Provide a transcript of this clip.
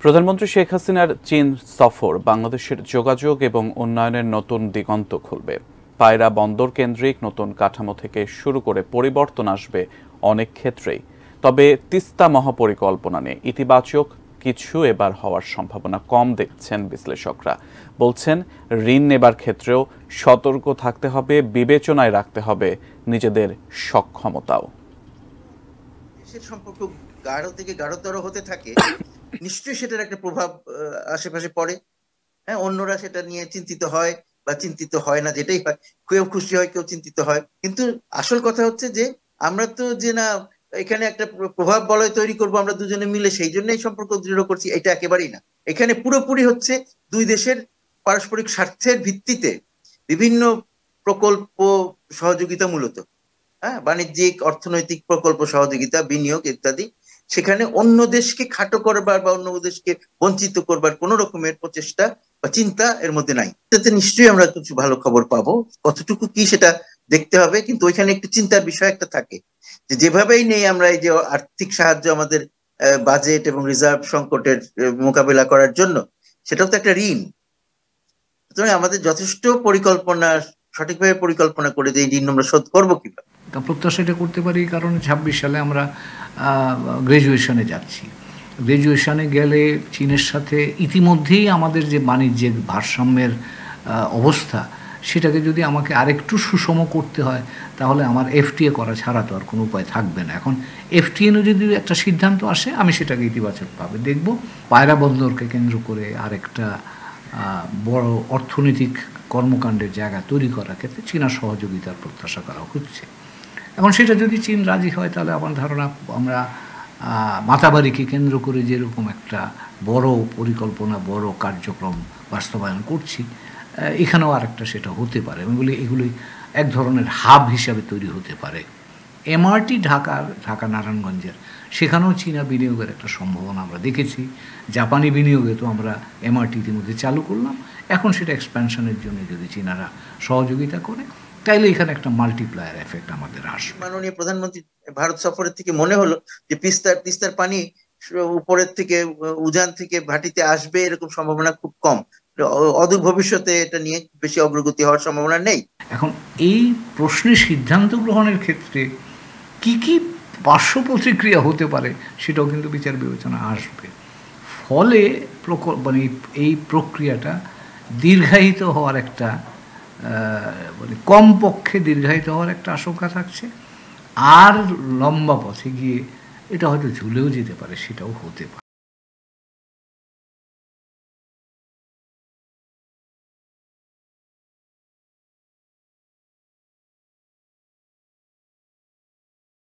প্রধানমন্ত্রী শেখ হাসিনার চীন সফর বাংলাদেশের যোগাযোগ এবং উন্নয়নের নতুন দিগন্ত খুলবে। পায়রা বন্দর কেন্দ্রিক নতুন কাঠামো থেকে শুরু করে পরিবর্তন আসবে অনেক ক্ষেত্রেই। তবে তিস্তা মহাপরিকল্পনা নিয়ে ইতিবাচক কিছু এবার হওয়ার সম্ভাবনা কম দেখছেন বিশ্লেষকরা। বলছেন, ঋণ নেবার ক্ষেত্রেও সতর্ক থাকতে হবে, বিবেচনায় রাখতে হবে নিজেদের সক্ষমতাও। দেশের সম্পর্ক গাঢ় থেকে গাঢ়তর হতে থাকে, নিশ্চয়ই সেটার একটা প্রভাব আশেপাশে পড়ে। হ্যাঁ, অন্যরা সেটা নিয়ে চিন্তিত হয় বা চিন্তিত হয় না, যেটাই হয়, কেউ খুশি হয় কেউ চিন্তিত হয়। কিন্তু আসল কথা হচ্ছে যে আমরা তো যে না এখানে একটা প্রভাব বলয় তৈরি করব আমরা দুজনে মিলে, সেই জন্যই সম্পর্ক দৃঢ় করছি, এটা একেবারেই না। এখানে পুরোপুরি হচ্ছে দুই দেশের পারস্পরিক স্বার্থের ভিত্তিতে বিভিন্ন প্রকল্প সহযোগিতা, মূলত হ্যাঁ বাণিজ্যিক অর্থনৈতিক প্রকল্প সহযোগিতা, বিনিয়োগ ইত্যাদি। সেখানে অন্য দেশকে খাটো করবার বা অন্য দেশকে বঞ্চিত করবার কোন রকমের প্রচেষ্টা বা চিন্তা এর মধ্যে নাই। এতে নিশ্চয়ই আমরা কিছু ভালো খবর পাবো, কতটুকু কি সেটা দেখতে হবে। কিন্তু ওইখানে একটু চিন্তার বিষয় একটা থাকে যে যেভাবেই নেই আমরা এই যে আর্থিক সাহায্য আমাদের বাজেট এবং রিজার্ভ সংকটের মোকাবেলা করার জন্য, সেটাও তো একটা ঋণ। সুতরাং আমাদের যথেষ্ট পরিকল্পনা, সঠিকভাবে পরিকল্পনা করে যে এই ঋণ আমরা শোধ করবো কিভাবে, প্রত্যাশা এটা করতে পারি। কারণ ২৬ সালে আমরা গ্র্যাজুয়েশনে যাচ্ছি। গ্র্যাজুয়েশনে গেলে চীনের সাথে ইতিমধ্যেই আমাদের যে বাণিজ্যিক ভারসাম্যের অবস্থা, সেটাকে যদি আমাকে আরেকটু সুষম করতে হয়, তাহলে আমার এফটিএ করা ছাড়া তো আর কোনো উপায় থাকবে না। এখন এফটিএ নিয়ে যদি একটা সিদ্ধান্ত আসে, আমি সেটাকে ইতিবাচকভাবে দেখব। পায়রা বন্দরকে কেন্দ্র করে আরেকটা বড় অর্থনৈতিক কর্মকাণ্ডের জায়গা তৈরি করার ক্ষেত্রে চীনা সহযোগিতার প্রত্যাশা করা হচ্ছে। এখন সেটা যদি চীন রাজি হয়, তাহলে আমার ধারণা আমরা মাতাবাড়িকে কেন্দ্র করে যেরকম একটা বড় পরিকল্পনা, বড় কার্যক্রম বাস্তবায়ন করছি, এখানেও আরেকটা সেটা হতে পারে। আমি বলি এগুলি এক ধরনের হাব হিসাবে তৈরি হতে পারে। এমআরটি ঢাকা নারায়ণগঞ্জের, সেখানেও চীনা বিনিয়োগের একটা সম্ভাবনা আমরা দেখেছি। জাপানি বিনিয়োগে তো আমরা এমআরটি ইতিমধ্যে চালু করলাম। এখন সেটা এক্সপ্যানশনের জন্য যদি চীনারা সহযোগিতা করে, তাইলে এখানে একটা মাল্টিপ্লায়ার এফেক্ট আমাদের আসবে। মাননীয় প্রধানমন্ত্রী ভারত সফরের থেকে মনে হলো যে তিস্তার পানি উপরের থেকে, উজান থেকে ভাটিতে আসবে এরকম সম্ভাবনা খুব কম। অদূর ভবিষ্যতে এটা নিয়ে বেশি অগ্রগতি হওয়ার সম্ভাবনা নেই। এখন এই প্রশ্নে সিদ্ধান্ত গ্রহণের ক্ষেত্রে কি কি পার্শ্ব প্রতিক্রিয়া হতে পারে, সেটাও কিন্তু বিচার বিবেচনা আসবে। ফলে মানে এই প্রক্রিয়াটা দীর্ঘায়িত হওয়ার একটা মানে কমপক্ষে দীর্ঘায়িত হওয়ার একটা আশঙ্কা থাকছে। আর লম্বা পথে গিয়ে এটা হয়তো ঝুলেও যেতে পারে, সেটাও হতে পারে।